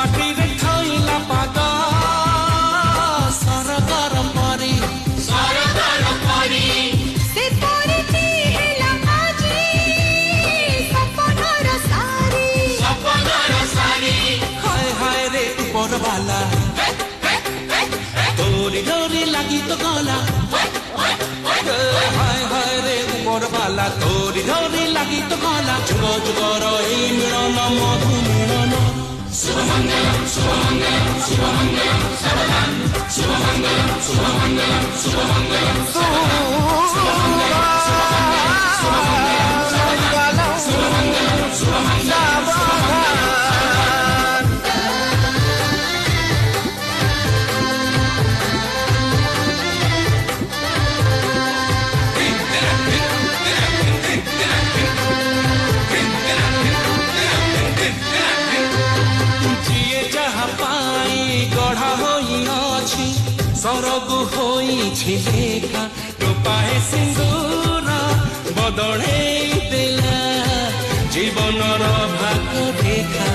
ମାଟିରେ ଥଇଲା ପାଦ ସରଗର ପରି ସେ ପରିଟି ହେଲା ଆଜି ସପନର ସାରି ହାୟ ହାୟ ରେ ଉପରବାଲା ତୋରି ଡୋରି ଲାଗି ତ ଗଲା হায় হায় রে উপরবালা তোরি ধরি লাগি তো গলা যুগ যুগর এই মিলন মধু মিলন শুভমঙ্গলম শুভমঙ্গলম শুভমঙ্গলম সাবধান শুভমঙ্গলম শুভমঙ্গলম শুভমঙ্গলম শুভমঙ্গলম শুভমঙ্গলম সাবধান শুভমঙ্গলম শুভমঙ্গলম গড়া হইছি সরগু হইছি লেখা টোপায়ে সিন্দুর বদলাই দেলা জীবনর ভাগ রেখা